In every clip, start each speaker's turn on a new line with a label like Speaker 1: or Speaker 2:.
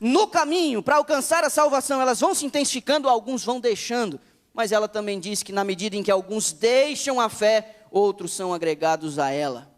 Speaker 1: no caminho para alcançar a salvação, elas vão se intensificando, alguns vão deixando. Mas ela também diz que na medida em que alguns deixam a fé, outros são agregados a ela.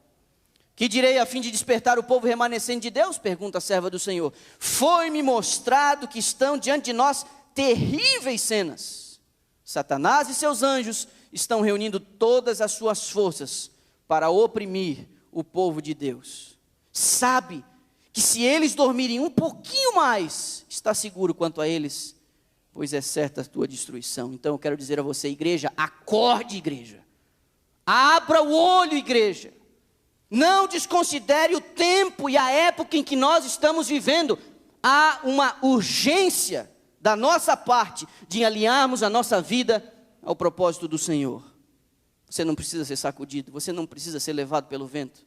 Speaker 1: Que direi a fim de despertar o povo remanescente de Deus? Pergunta a serva do Senhor. Foi-me mostrado que estão diante de nós terríveis cenas. Satanás e seus anjos estão reunindo todas as suas forças para oprimir o povo de Deus. Sabe que se eles dormirem um pouquinho mais, está seguro quanto a eles, pois é certa a tua destruição. Então eu quero dizer a você, igreja, acorde, igreja. Abra o olho, igreja. Não desconsidere o tempo e a época em que nós estamos vivendo. Há uma urgência da nossa parte de alinharmos a nossa vida ao propósito do Senhor. Você não precisa ser sacudido, você não precisa ser levado pelo vento.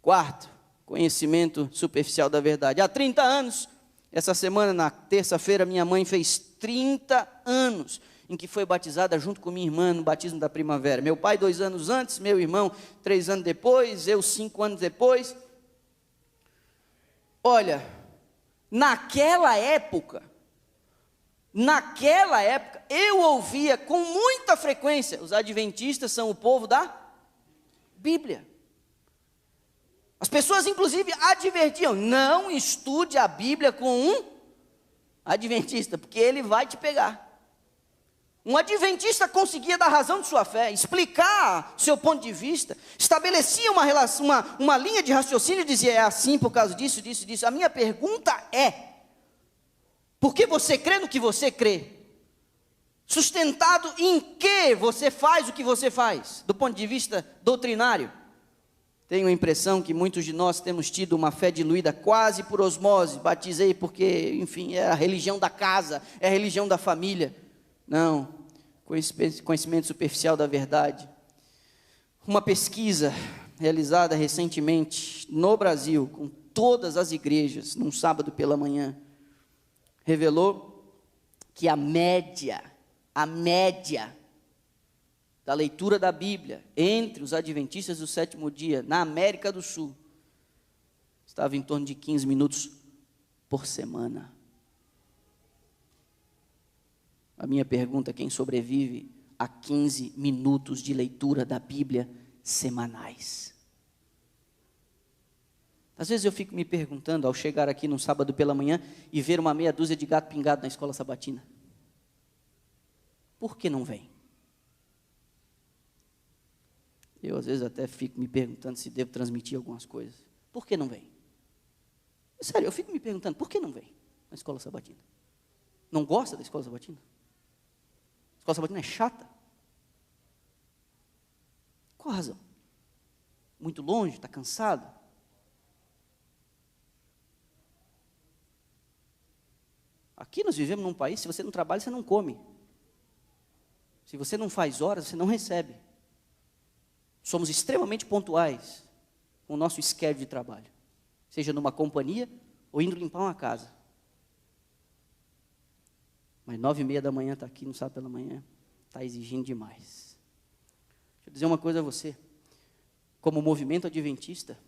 Speaker 1: Quarto, conhecimento superficial da verdade. Há 30 anos, essa semana, na terça-feira, minha mãe fez 30 anos em que foi batizada junto com minha irmã no batismo da primavera. Meu pai 2 anos antes, meu irmão 3 anos depois, eu 5 anos depois. Olha, naquela época, eu ouvia com muita frequência, os adventistas são o povo da Bíblia. As pessoas inclusive advertiam, não estude a Bíblia com um adventista, porque ele vai te pegar. Um adventista conseguia dar razão de sua fé, explicar seu ponto de vista, estabelecia uma relação, uma linha de raciocínio e dizia, é assim por causa disso, disso, disso. A minha pergunta é, por que você crê no que você crê? Sustentado em que você faz o que você faz? Do ponto de vista doutrinário. Tenho a impressão que muitos de nós temos tido uma fé diluída quase por osmose. Batizei porque, enfim, é a religião da casa, é a religião da família. Não, conhecimento superficial da verdade. Uma pesquisa realizada recentemente no Brasil, com todas as igrejas, num sábado pela manhã, revelou que a média da leitura da Bíblia entre os adventistas do sétimo dia, na América do Sul, estava em torno de 15 minutos por semana. A minha pergunta, quem sobrevive a 15 minutos de leitura da Bíblia semanais? Às vezes eu fico me perguntando, ao chegar aqui num sábado pela manhã e ver uma meia dúzia de gato pingado na escola sabatina, por que não vem? Eu às vezes até fico me perguntando se devo transmitir algumas coisas. Por que não vem? Sério, eu fico me perguntando, por que não vem na escola sabatina? Não gosta da escola sabatina? A escola sabatina é chata? Qual a razão? Muito longe, está cansado? Aqui nós vivemos num país, se você não trabalha, você não come. Se você não faz horas, você não recebe. Somos extremamente pontuais com o nosso schedule de trabalho. Seja numa companhia ou indo limpar uma casa. Mas 9h30 da manhã está aqui, não sabe pela manhã, está exigindo demais. Deixa eu dizer uma coisa a você. Como movimento adventista,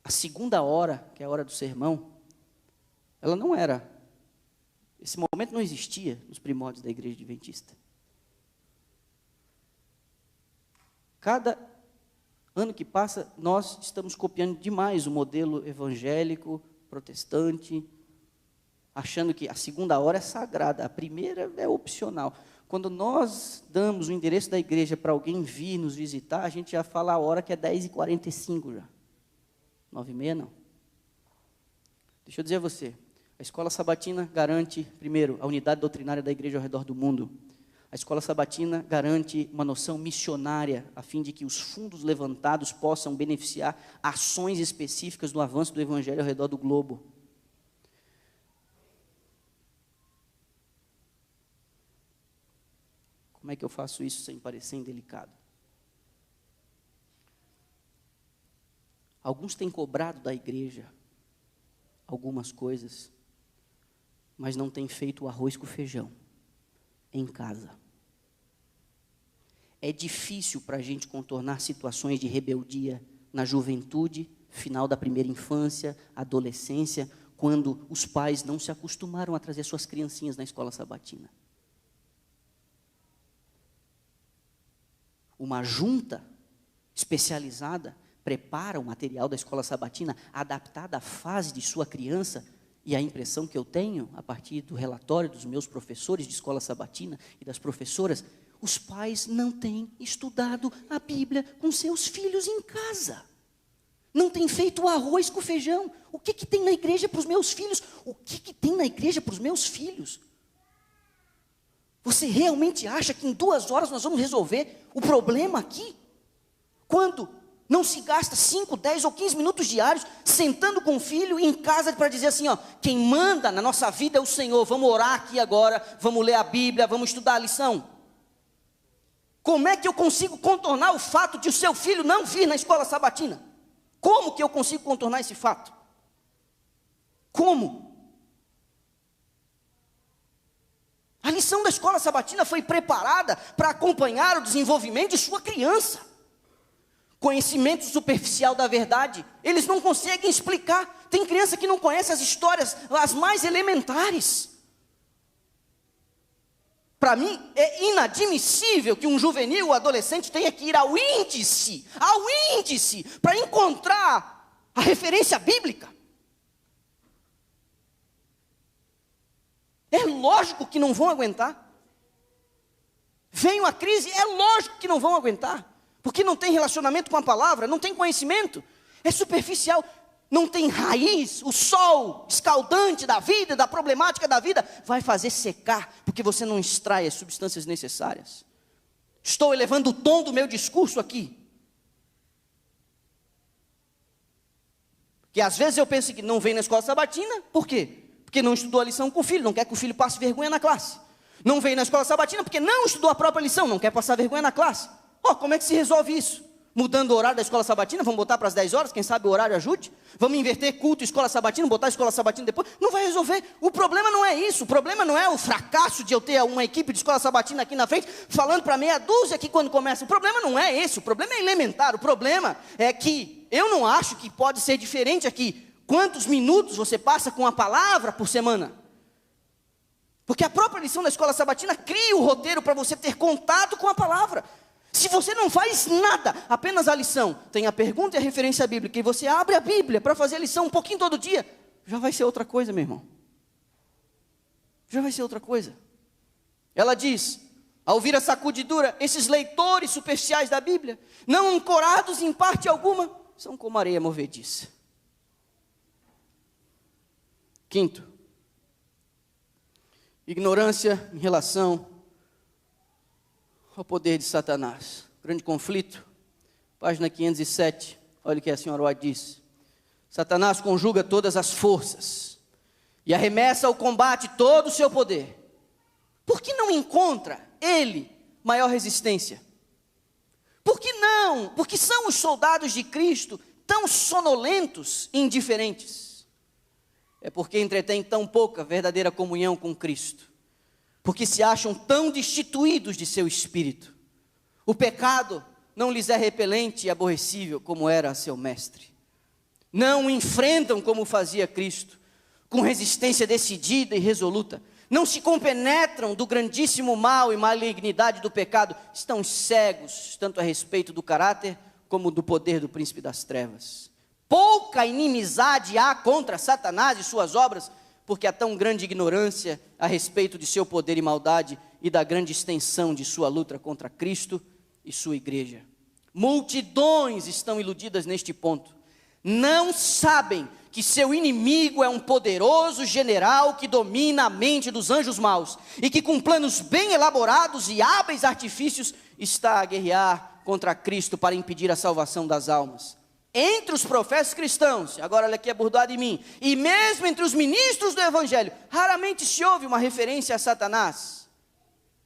Speaker 1: a segunda hora, que é a hora do sermão, ela não era, esse momento não existia nos primórdios da igreja adventista. Cada ano que passa, nós estamos copiando demais o modelo evangélico, protestante, achando que a segunda hora é sagrada, a primeira é opcional. Quando nós damos o endereço da igreja para alguém vir nos visitar, a gente já fala a hora que é 10h45 já. 9h30 não. Deixa eu dizer a você, a escola sabatina garante, primeiro, a unidade doutrinária da igreja ao redor do mundo. A escola sabatina garante uma noção missionária, a fim de que os fundos levantados possam beneficiar ações específicas no avanço do evangelho ao redor do globo. Como é que eu faço isso sem parecer indelicado? Alguns têm cobrado da igreja algumas coisas, mas não têm feito o arroz com feijão em casa. É difícil para a gente contornar situações de rebeldia na juventude, final da primeira infância, adolescência, quando os pais não se acostumaram a trazer suas criancinhas na escola sabatina. Uma junta especializada prepara o material da escola sabatina adaptado à fase de sua criança, e a impressão que eu tenho, a partir do relatório dos meus professores de escola sabatina e das professoras, os pais não têm estudado a Bíblia com seus filhos em casa. Não têm feito o arroz com feijão. O que tem na igreja para os meus filhos? O que tem na igreja para os meus filhos? Você realmente acha que em 2 horas nós vamos resolver o problema aqui? Quando não se gasta 5, 10 ou 15 minutos diários sentando com o filho em casa para dizer assim, ó, quem manda na nossa vida é o Senhor, vamos orar aqui agora, vamos ler a Bíblia, vamos estudar a lição. Como é que eu consigo contornar o fato de o seu filho não vir na escola sabatina? Como que eu consigo contornar esse fato? Como? A lição da escola sabatina foi preparada para acompanhar o desenvolvimento de sua criança. Conhecimento superficial da verdade, eles não conseguem explicar. Tem criança que não conhece as histórias, as mais elementares. Para mim, é inadmissível que um juvenil ou adolescente tenha que ir ao índice, para encontrar a referência bíblica. É lógico que não vão aguentar. Vem uma crise, é lógico que não vão aguentar. Porque não tem relacionamento com a palavra, não tem conhecimento, é superficial, não tem raiz. O sol escaldante da vida, da problemática da vida, vai fazer secar, porque você não extrai as substâncias necessárias. Estou elevando o tom do meu discurso aqui. Porque às vezes eu penso que não vem na escola sabatina, por quê? Porque não estudou a lição com o filho, não quer que o filho passe vergonha na classe. Não veio na escola sabatina porque não estudou a própria lição, não quer passar vergonha na classe. Como é que se resolve isso? Mudando o horário da escola sabatina, vamos botar para as 10 horas, quem sabe o horário ajude? Vamos inverter culto e escola sabatina, botar a escola sabatina depois? Não vai resolver. O problema não é isso, o problema não é o fracasso de eu ter uma equipe de escola sabatina aqui na frente, falando para meia dúzia aqui quando começa. O problema não é esse, o problema é elementar, o problema é que eu não acho que pode ser diferente aqui. Quantos minutos você passa com a palavra por semana? Porque a própria lição da escola sabatina cria o roteiro para você ter contato com a palavra. Se você não faz nada, apenas a lição, tem a pergunta e a referência bíblica, e você abre a Bíblia para fazer a lição um pouquinho todo dia, já vai ser outra coisa, meu irmão. Já vai ser outra coisa. Ela diz, ao ouvir a sacudidura, esses leitores superficiais da Bíblia, não ancorados em parte alguma, são como areia movediça. Quinto, ignorância em relação ao poder de Satanás. Grande conflito, página 507, olha o que a senhora White diz. Satanás conjuga todas as forças e arremessa ao combate todo o seu poder. Por que não encontra ele maior resistência? Por que não? Porque são os soldados de Cristo tão sonolentos e indiferentes. É porque entretêm tão pouca verdadeira comunhão com Cristo. Porque se acham tão destituídos de seu espírito. O pecado não lhes é repelente e aborrecível como era seu mestre. Não o enfrentam como fazia Cristo, com resistência decidida e resoluta. Não se compenetram do grandíssimo mal e malignidade do pecado. Estão cegos, tanto a respeito do caráter como do poder do príncipe das trevas. Pouca inimizade há contra Satanás e suas obras, porque há tão grande ignorância a respeito de seu poder e maldade e da grande extensão de sua luta contra Cristo e sua igreja. Multidões estão iludidas neste ponto. Não sabem que seu inimigo é um poderoso general que domina a mente dos anjos maus e que com planos bem elaborados e hábeis artifícios está a guerrear contra Cristo para impedir a salvação das almas. Entre os profetas cristãos, agora olha aqui a burdoada em mim, e mesmo entre os ministros do Evangelho, raramente se ouve uma referência a Satanás,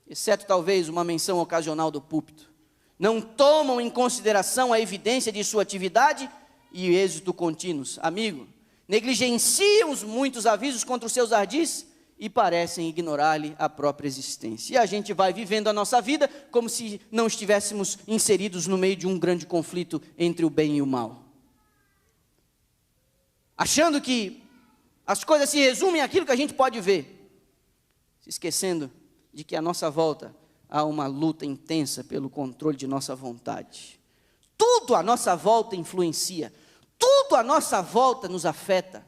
Speaker 1: exceto talvez uma menção ocasional do púlpito. Não tomam em consideração a evidência de sua atividade e o êxito contínuos. Amigo, negligenciam os muitos avisos contra os seus ardis e parecem ignorar-lhe a própria existência. E a gente vai vivendo a nossa vida como se não estivéssemos inseridos no meio de um grande conflito entre o bem e o mal. Achando que As coisas se resumem àquilo que a gente pode ver, se esquecendo de que à nossa volta há uma luta intensa pelo controle de nossa vontade. Tudo à nossa volta influencia, tudo à nossa volta nos afeta.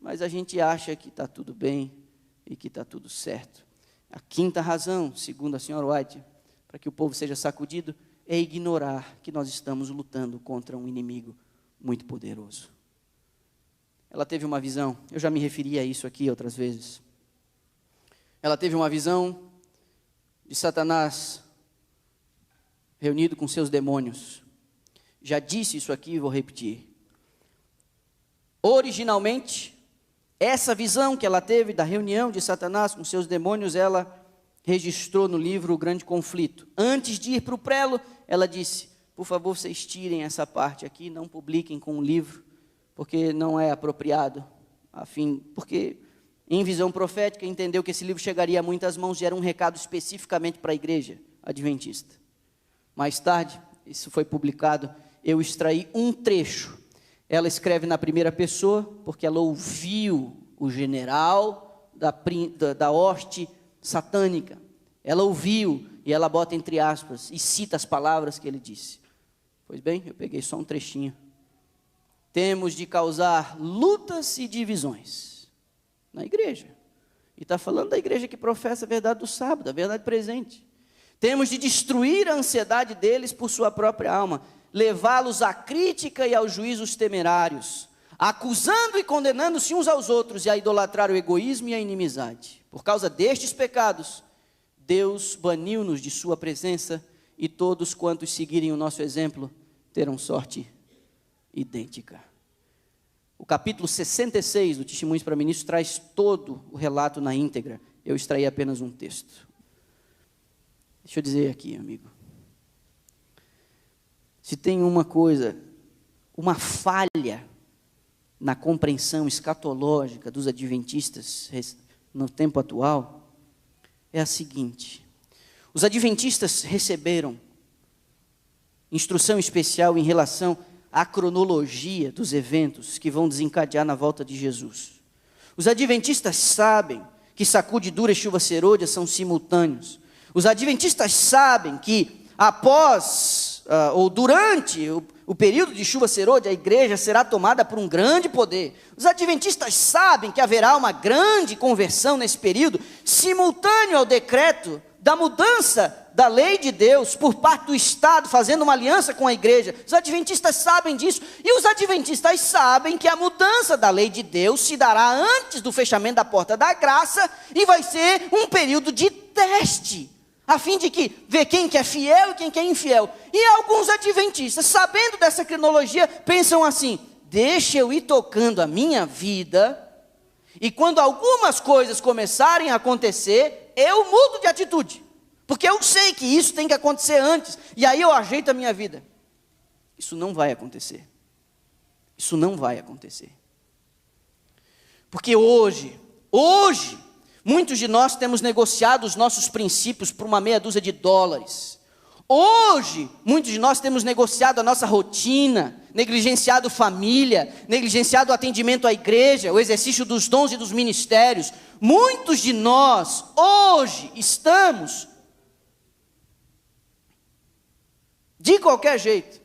Speaker 1: Mas a gente acha que está tudo bem e que está tudo certo. A quinta razão, segundo a senhora White, para que o povo seja sacudido, é ignorar que nós estamos lutando contra um inimigo muito poderoso. Ela teve uma visão, eu já me referi a isso aqui outras vezes. Ela teve uma visão de Satanás reunido com seus demônios. Já disse isso aqui e vou repetir. Originalmente, essa visão que ela teve da reunião de Satanás com seus demônios, ela registrou no livro O Grande Conflito. Antes de ir para o prelo, ela disse: por favor, vocês tirem essa parte aqui, não publiquem com o livro, porque não é apropriado, porque em visão profética entendeu que esse livro chegaria a muitas mãos e era um recado especificamente para a igreja adventista. Mais tarde, isso foi publicado, eu extraí um trecho. Ela escreve na primeira pessoa, porque ela ouviu o general da hoste satânica. Ela ouviu, e ela bota entre aspas, e cita as palavras que ele disse. Pois bem, eu peguei só um trechinho. Temos de causar lutas e divisões na igreja. E está falando da igreja que professa a verdade do sábado, a verdade presente. Temos de destruir a ansiedade deles por sua própria alma, levá-los à crítica e aos juízos temerários, acusando e condenando-se uns aos outros e a idolatrar o egoísmo e a inimizade. Por causa destes pecados, Deus baniu-nos de sua presença e todos quantos seguirem o nosso exemplo terão sorte idêntica. O capítulo 66 do Testemunhos para Ministros traz todo o relato na íntegra. Eu extraí apenas um texto. Deixa eu dizer aqui, amigo. Se tem uma coisa, uma falha na compreensão escatológica dos adventistas no tempo atual, é a seguinte: os adventistas receberam instrução especial em relação à cronologia dos eventos que vão desencadear na volta de Jesus. Os adventistas sabem que sacudidura e chuva serôdia são simultâneos. Os adventistas sabem que após ou durante o período de chuva serôdia, a igreja será tomada por um grande poder. Os adventistas sabem que haverá uma grande conversão nesse período, simultâneo ao decreto da mudança da lei de Deus por parte do Estado, fazendo uma aliança com a igreja. Os adventistas sabem disso, e os adventistas sabem que a mudança da lei de Deus se dará antes do fechamento da porta da graça, e vai ser um período de teste, a fim de que ver quem que é fiel e quem que é infiel. E alguns adventistas, sabendo dessa cronologia, pensam assim: deixa eu ir tocando a minha vida, e quando algumas coisas começarem a acontecer, eu mudo de atitude, porque eu sei que isso tem que acontecer antes, e aí eu ajeito a minha vida. Isso não vai acontecer. Isso não vai acontecer. Porque hoje, muitos de nós temos negociado os nossos princípios por uma meia dúzia de dólares. Hoje, muitos de nós temos negociado a nossa rotina, negligenciado família, negligenciado o atendimento à igreja, o exercício dos dons e dos ministérios. Muitos de nós, hoje, estamos, de qualquer jeito,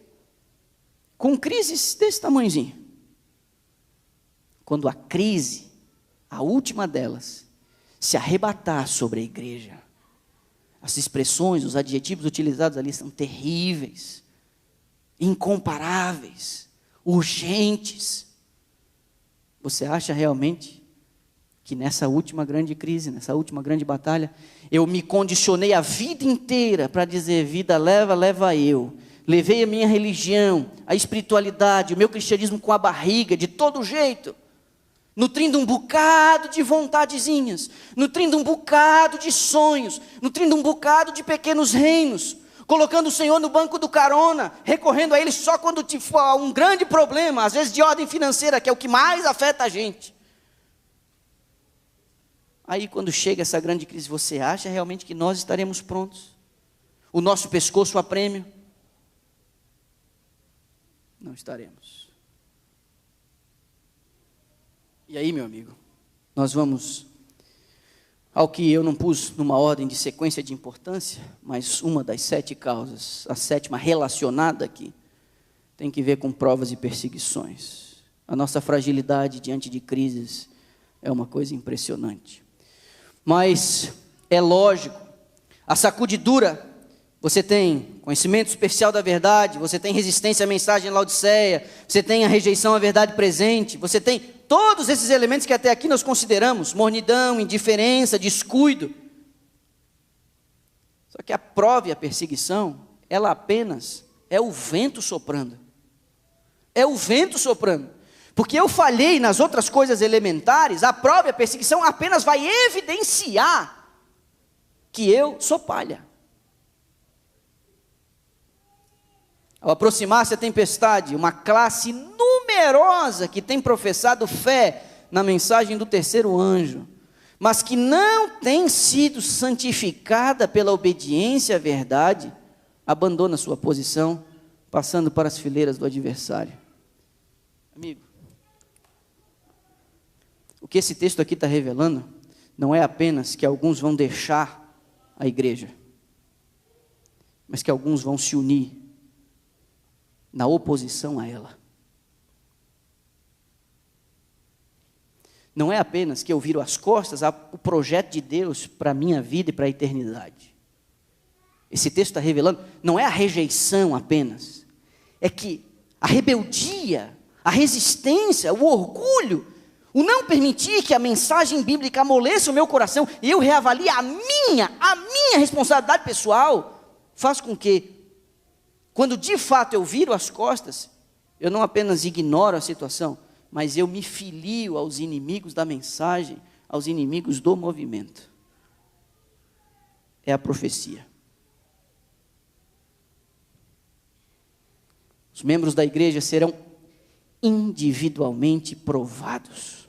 Speaker 1: com crises desse tamanhozinho. Quando a crise, a última delas, se arrebatar sobre a igreja, as expressões, os adjetivos utilizados ali são terríveis, incomparáveis, urgentes. Você acha realmente que nessa última grande crise, nessa última grande batalha, eu me condicionei a vida inteira para dizer: vida leva eu, levei a minha religião, a espiritualidade, o meu cristianismo com a barriga, de todo jeito, nutrindo um bocado de vontadezinhas, nutrindo um bocado de sonhos, nutrindo um bocado de pequenos reinos, colocando o Senhor no banco do carona, recorrendo a Ele só quando for um grande problema, às vezes de ordem financeira, que é o que mais afeta a gente. Aí quando chega essa grande crise, você acha realmente que nós estaremos prontos? O nosso pescoço a prêmio? Não estaremos. E aí, meu amigo, nós vamos ao que eu não pus numa ordem de sequência de importância, mas uma das 7 causas, a 7ª relacionada aqui, tem que ver com provas e perseguições. A nossa fragilidade diante de crises é uma coisa impressionante. Mas é lógico, a sacudidura, você tem conhecimento superficial da verdade, você tem resistência à mensagem em Laodiceia, você tem a rejeição à verdade presente, você tem todos esses elementos que até aqui nós consideramos, mornidão, indiferença, descuido. Só que a prova e a perseguição, ela apenas é o vento soprando. É o vento soprando. Porque eu falhei nas outras coisas elementares, a prova e a perseguição apenas vai evidenciar que eu sou palha. Ao aproximar-se a tempestade, uma classe numerosa que tem professado fé na mensagem do 3º anjo, mas que não tem sido santificada pela obediência à verdade, abandona sua posição, passando para as fileiras do adversário. Amigo, o que esse texto aqui está revelando não é apenas que alguns vão deixar a igreja, mas que alguns vão se unir na oposição a ela. Não é apenas que eu viro as costas ao projeto de Deus para a minha vida e para a eternidade. Esse texto está revelando, não é a rejeição apenas, é que a rebeldia, a resistência, o orgulho, o não permitir que a mensagem bíblica amoleça o meu coração e eu reavalie a minha responsabilidade pessoal, faz com que, quando de fato eu viro as costas, eu não apenas ignoro a situação, mas eu me filio aos inimigos da mensagem, aos inimigos do movimento. É a profecia. Os membros da igreja serão individualmente provados.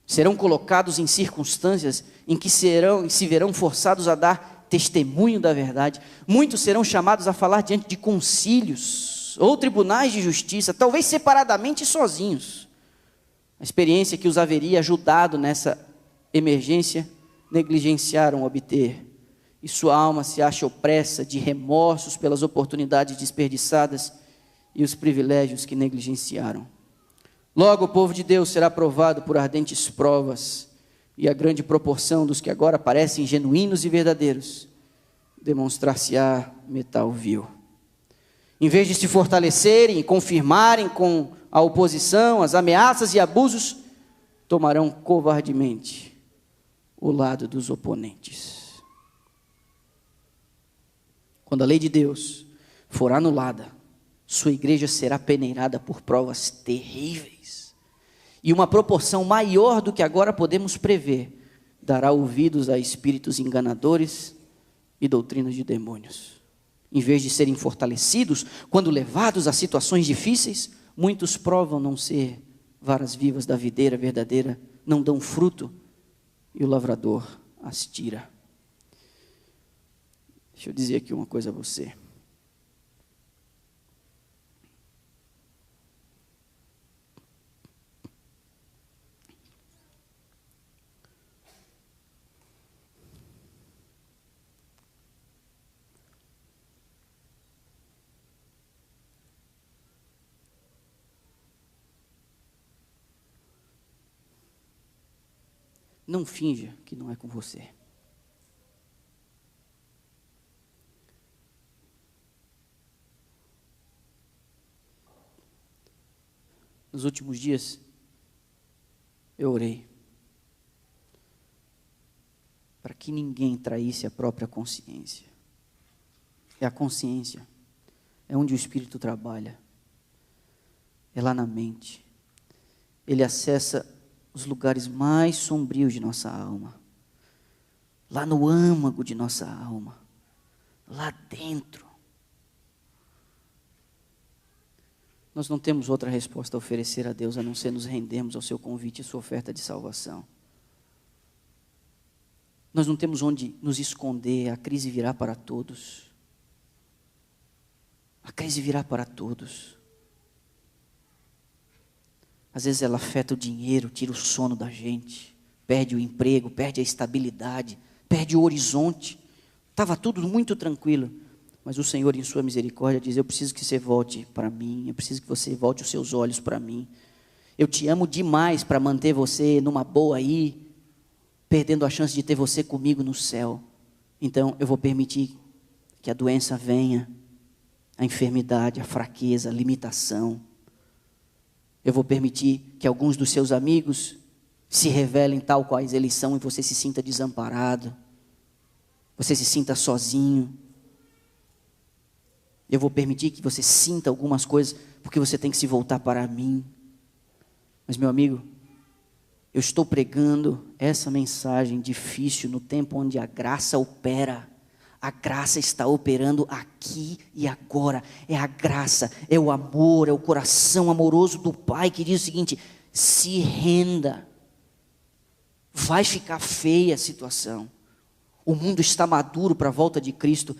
Speaker 1: Serão colocados em circunstâncias em que se verão forçados a dar testemunho da verdade. Muitos serão chamados a falar diante de concílios ou tribunais de justiça, talvez separadamente e sozinhos. A experiência que os haveria ajudado nessa emergência, negligenciaram obter, e sua alma se acha opressa de remorsos pelas oportunidades desperdiçadas e os privilégios que negligenciaram. Logo o povo de Deus será provado por ardentes provas, e a grande proporção dos que agora parecem genuínos e verdadeiros demonstrar-se-á metal vil. Em vez de se fortalecerem e confirmarem com a oposição, as ameaças e abusos, tomarão covardemente o lado dos oponentes. Quando a lei de Deus for anulada, sua igreja será peneirada por provas terríveis. E uma proporção maior do que agora podemos prever, dará ouvidos a espíritos enganadores e doutrinas de demônios. Em vez de serem fortalecidos, quando levados a situações difíceis, muitos provam não ser varas vivas da videira verdadeira, não dão fruto, e o lavrador as tira. Deixa eu dizer aqui uma coisa a você. Não finja que não é com você. Nos últimos dias, eu orei para que ninguém traísse a própria consciência. É a consciência, é onde o Espírito trabalha, é lá na mente. Ele acessa os lugares mais sombrios de nossa alma, lá no âmago de nossa alma, lá dentro. Nós não temos outra resposta a oferecer a Deus, a não ser nos rendermos ao seu convite e sua oferta de salvação. Nós não temos onde nos esconder, a crise virá para todos. A crise virá para todos. Às vezes ela afeta o dinheiro, tira o sono da gente, perde o emprego, perde a estabilidade, perde o horizonte. Estava tudo muito tranquilo, mas o Senhor, em sua misericórdia, diz: eu preciso que você volte para mim, eu preciso que você volte os seus olhos para mim. Eu te amo demais para manter você numa boa aí, perdendo a chance de ter você comigo no céu. Então eu vou permitir que a doença venha, a enfermidade, a fraqueza, a limitação. Eu vou permitir que alguns dos seus amigos se revelem tal quais eles são e você se sinta desamparado, você se sinta sozinho. Eu vou permitir que você sinta algumas coisas, porque você tem que se voltar para mim. Mas, meu amigo, eu estou pregando essa mensagem difícil no tempo onde a graça opera. A graça está operando aqui e agora. É a graça, é o amor, é o coração amoroso do Pai que diz o seguinte: se renda. Vai ficar feia a situação. O mundo está maduro para a volta de Cristo.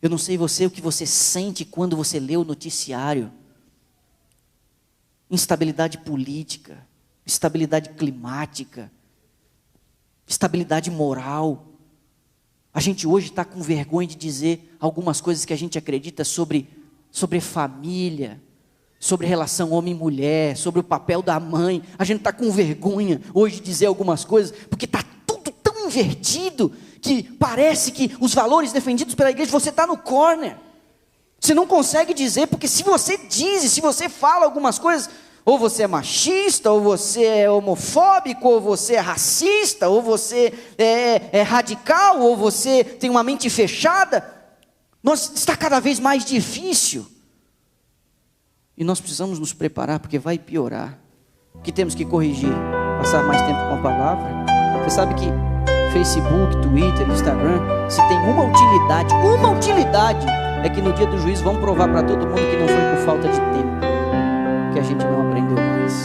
Speaker 1: Eu não sei você, o que você sente quando você lê o noticiário. Instabilidade política, instabilidade climática, instabilidade moral. A gente hoje está com vergonha de dizer algumas coisas que a gente acredita sobre família, sobre relação homem e mulher, sobre o papel da mãe. A gente está com vergonha hoje de dizer algumas coisas, porque está tudo tão invertido, que parece que os valores defendidos pela igreja, você está no corner. Você não consegue dizer, porque se você diz, se você fala algumas coisas, ou você é machista, ou você é homofóbico, ou você é racista, ou você é radical, ou você tem uma mente fechada, está cada vez mais difícil. E nós precisamos nos preparar, porque vai piorar. O que temos que corrigir? Passar mais tempo com a palavra. Você sabe que Facebook, Twitter, Instagram, se tem uma utilidade, é que no dia do juízo vão provar para todo mundo que não foi por falta de tempo, que a gente não aprendeu mais.